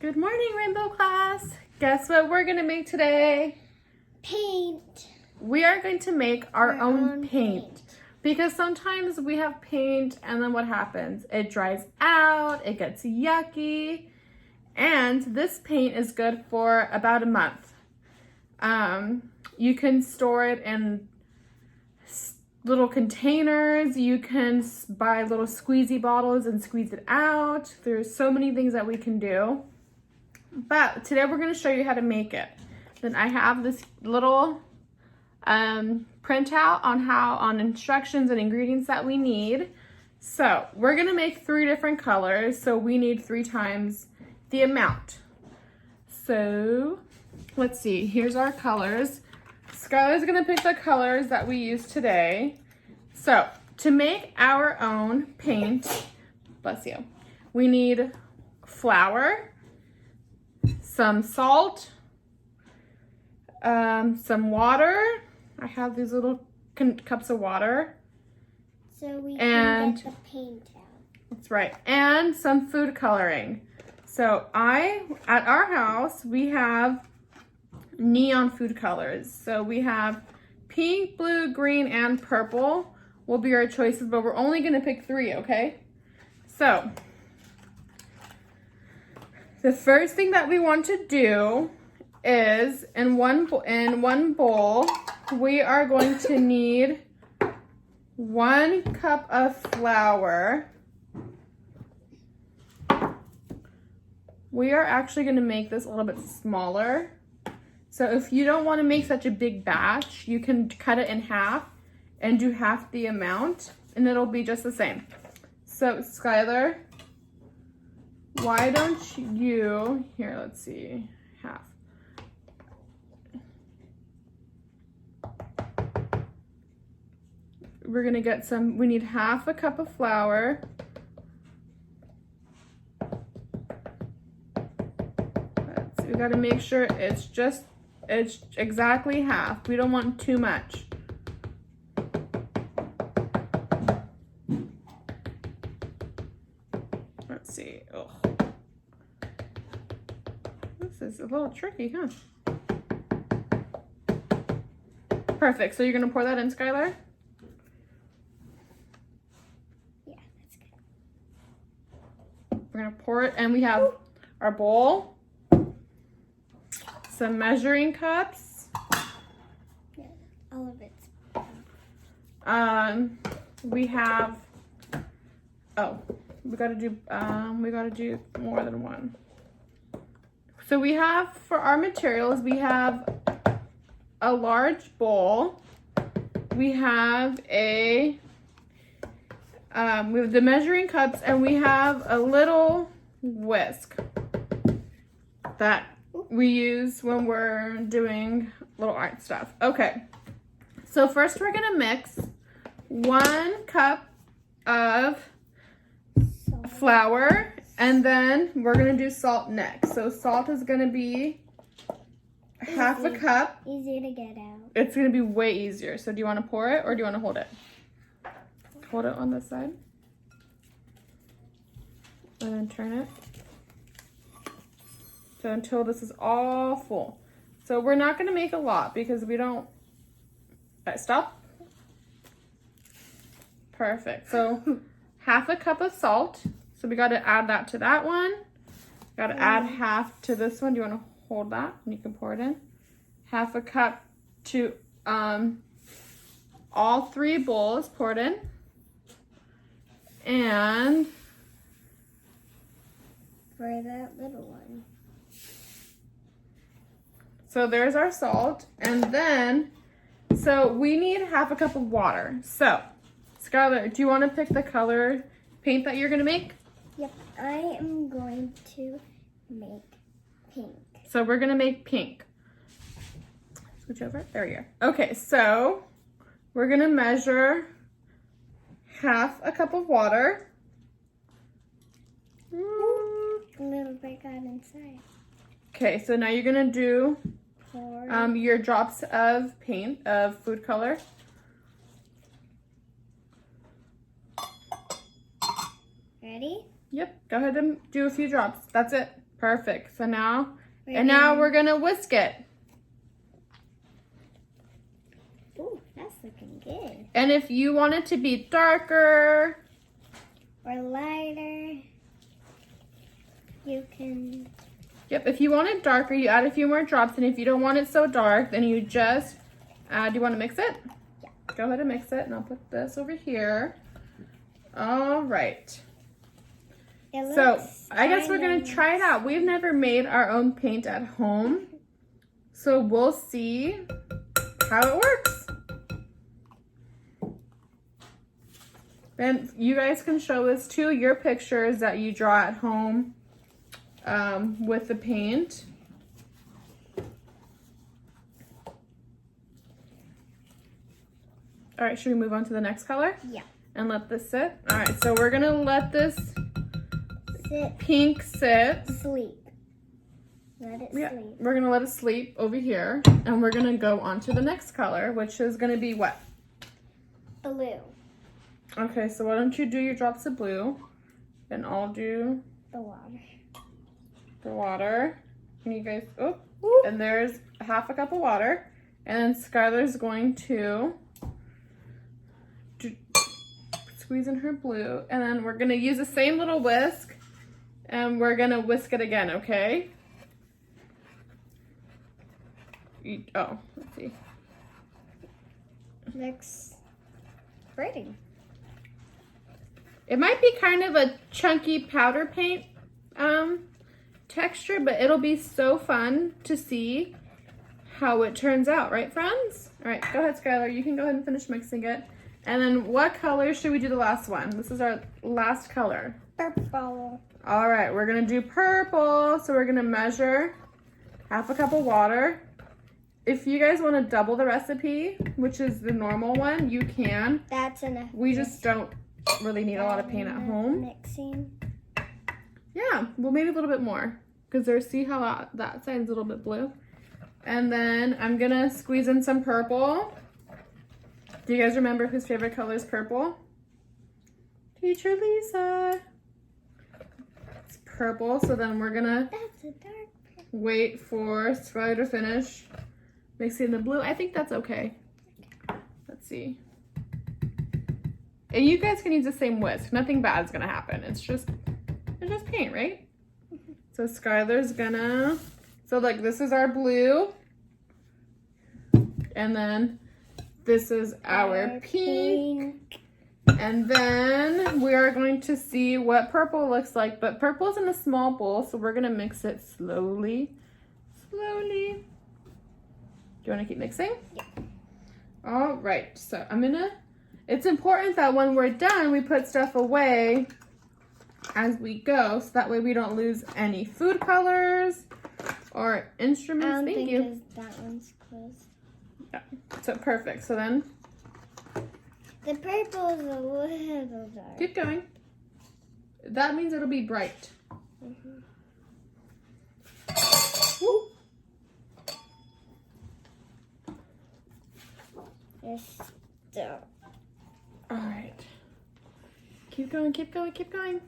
Good morning, Rainbow class. Guess what we're gonna make today? Paint. We are going to make our own paint. Because sometimes we have paint and then what happens? It dries out, it gets yucky, and this paint is good for about a month. You can store it in little containers. You can buy little squeezy bottles and squeeze it out. There's so many things that we can do. But today we're going to show you how to make it. Then I have this little printout on instructions and ingredients that we need. So we're going to make 3 different colors. So we need 3 times the amount. So let's see. Here's our colors. Skylar's going to pick the colors that we use today. So to make our own paint, bless you, we need flour, some salt, some water. I have these little cups of water. So we can get the paint out. That's right. And some food coloring. So at our house, we have neon food colors. So we have pink, blue, green, and purple will be our choices, but we're only going to pick 3, okay? So the first thing that we want to do is in one bowl, we are going to need 1 cup of flour. We are actually going to make this a little bit smaller. So if you don't want to make such a big batch, you can cut it in half and do half the amount, and it'll be just the same. So Skylar, why don't you, here, let's see, half. We're gonna get we need half a cup of flour. We gotta make sure it's exactly half. We don't want too much. Let's see. Oh, this is a little tricky, huh? Perfect. So you're gonna pour that in, Skylar? Yeah, that's good. We're gonna pour it, and we have our bowl, some measuring cups. Yeah, all of it. We have. Oh, we gotta do more than 1. So we have, for our materials, we have a large bowl. We have we have the measuring cups, and we have a little whisk that we use when we're doing little art stuff. Okay, so first we're gonna mix 1 cup of flour, and then we're gonna do salt next. So salt is gonna be half a cup. Easy to get out. It's gonna be way easier. So do you want to pour it, or do you want to hold it? Hold it on this side, and then turn it. So until this is all full. So we're not gonna make a lot because we don't. Stop. Perfect. So half a cup of salt. So we got to add that to that one. Got to add half to this one. Do you want to hold that? And you can pour it in. Half a cup to all 3 bowls. Pour it in. And For that little one. So there's our salt. And then, so we need half a cup of water. So, Skylar, do you want to pick the color paint that you're going to make? Yep, I am going to make pink. So we're going to make pink. Switch over. There we go. Okay, so we're going to measure half a cup of water. A little bit got inside. Okay, so now you're going to do Pour. your drops of paint, of food color. Ready? Yep, go ahead and do a few drops. That's it. Perfect. So now, now we're gonna whisk it. Ooh, that's looking good. And if you want it to be darker or lighter, you can. Yep, if you want it darker, you add a few more drops, and if you don't want it so dark, then you just add, do you want to mix it? Yeah. Go ahead and mix it, and I'll put this over here. All right. So, I guess we're going to try it out. We've never made our own paint at home, so we'll see how it works. And you guys can show us too your pictures that you draw at home with the paint. All right, should we move on to the next color? Yeah. And let this sit? All right, so we're gonna let this pink sit. Sleep. Let it sleep. We're gonna let it sleep over here, and we're gonna go on to the next color, which is gonna be what? Blue. Okay, so why don't you do your drops of blue, and I'll do the water. The water. Can you guys, oh, and there's half a cup of water, and then Skylar's going to squeeze in her blue, and then we're gonna use the same little whisk, and we're gonna whisk it again, okay? Oh, let's see. Looks pretty. It might be kind of a chunky powder paint texture, but it'll be so fun to see how it turns out, right, friends? All right, go ahead, Skylar. You can go ahead and finish mixing it. And then what color should we do the last one? This is our last color. Purple. All right, we're gonna do purple. So we're gonna measure half a cup of water. If you guys want to double the recipe, which is the normal one, you can. That's enough. We just don't really need a lot of paint at home. Mixing. Yeah, well, maybe a little bit more, because there's, see how that side's a little bit blue. And then I'm gonna squeeze in some purple. Do you guys remember whose favorite color is purple? Teacher Lisa. It's purple, so then we're gonna That's a dark purple. Wait for Skylar to finish mixing the blue. I think that's okay. Let's see. And you guys can use the same whisk. Nothing bad is gonna happen. It's just paint, right? So Skylar's gonna, so like this is our blue. And then this is our pink. And then we are going to see what purple looks like. But purple's in a small bowl, so we're gonna mix it slowly. Slowly. Do you wanna keep mixing? Yeah. All right, so it's important that when we're done, we put stuff away as we go, so that way we don't lose any food colors or instruments. Thank you. That one's closed. Yeah, so perfect. So then the purple is a little dark. keep going. That means it'll be bright. Woo. There's still. All right. Keep going, keep going, keep going.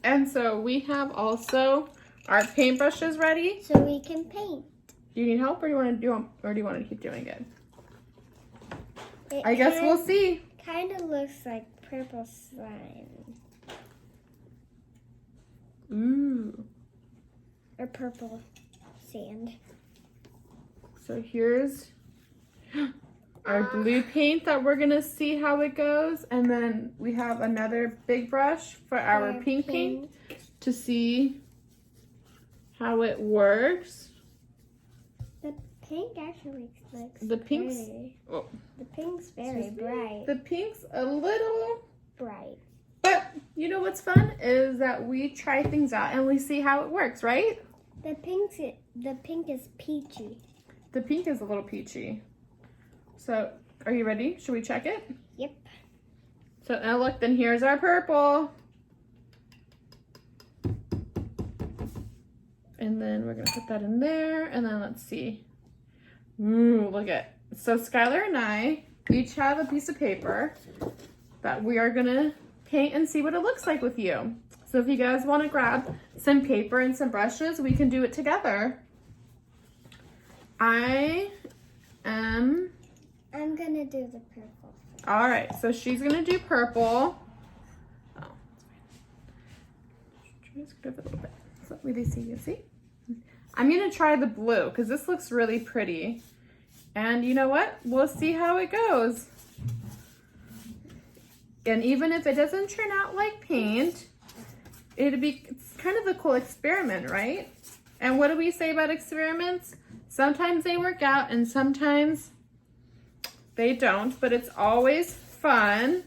And so we have also our paintbrushes ready. So we can paint. Do you need help, or do you want to keep doing it? I guess we'll see. Kind of looks like purple slime. Ooh. Or purple sand. So here's our blue paint that we're gonna see how it goes, and then we have another big brush for our pink paint to see how it works. The pink actually looks The pink's pretty. oh, The pink's very bright. the pink's a little Bright. but you know what's fun is that we try things out and we see how it works, right? The pink is peachy. The pink is a little peachy. So, are you ready? Should we check it? Yep. So, now look, then here's our purple. And then we're gonna put that in there, and then let's see. Ooh, look at. So, Skylar and I each have a piece of paper that we are gonna paint and see what it looks like with you. So if you guys want to grab some paper and some brushes, we can do it together. I'm gonna do the purple. All right, so she's gonna do purple. Oh, just grab it a little bit. So let me see, you see? I'm gonna try the blue because this looks really pretty. And you know what? We'll see how it goes. And even if it doesn't turn out like paint, it's kind of a cool experiment, right? And what do we say about experiments? Sometimes they work out and sometimes they don't, but it's always fun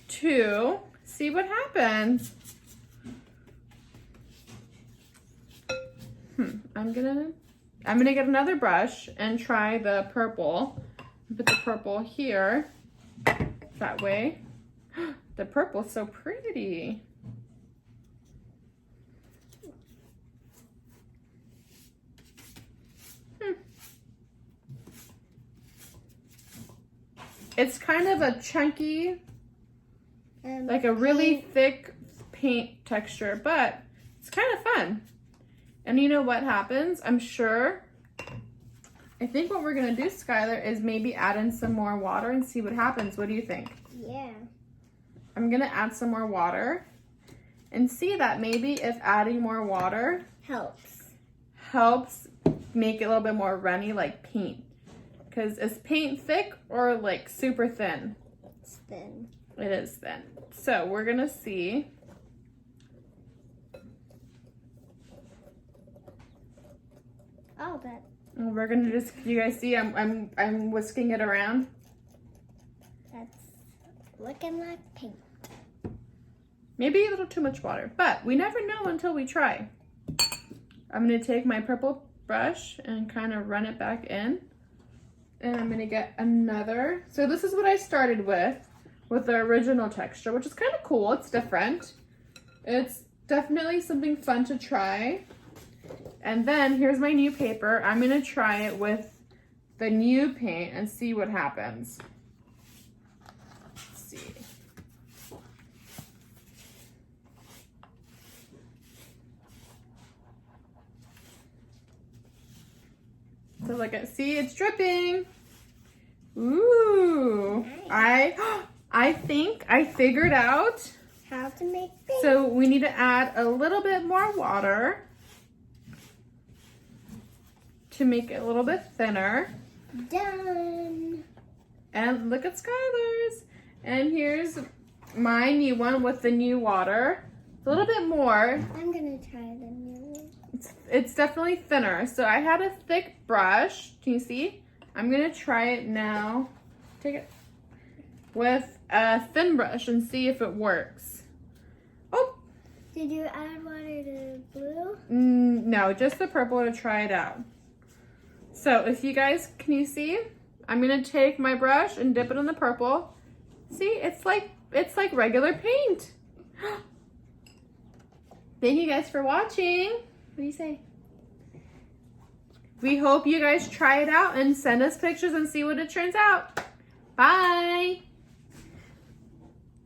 to see what happens. I'm gonna get another brush and try the purple. Put the purple here, that way. The purple's so pretty. It's kind of a chunky, like a really thick paint texture, but it's kind of fun. And you know what happens? I think what we're gonna do, Skylar, is maybe add in some more water and see what happens. What do you think? Yeah. I'm gonna add some more water and see that maybe if adding more water helps make it a little bit more runny like paint. Because is paint thick or like super thin? It's thin. It is thin. So we're gonna see. Oh, that. We're gonna just, you guys see I'm whisking it around. That's looking like paint. Maybe a little too much water, but we never know until we try. I'm gonna take my purple brush and kind of run it back in. And I'm gonna get another. So this is what I started with the original texture, which is kind of cool. It's different. It's definitely something fun to try. And then here's my new paper. I'm gonna try it with the new paint and see what happens. Let's see. So look at, see, it's dripping. Ooh, Nice. I think I figured out. How to make paint. So we need to add a little bit more water to make it a little bit thinner. Done. And look at Skylar's. And here's my new one with the new water. A little bit more. I'm gonna try the new one. It's definitely thinner. So I had a thick brush. Can you see? I'm gonna try it now. Take it with a thin brush and see if it works. Oh! Did you add water to blue? No, just the purple to try it out. So if you guys, can you see? I'm gonna take my brush and dip it in the purple. See, it's like regular paint. Thank you guys for watching. What do you say? We hope you guys try it out and send us pictures and see what it turns out. Bye.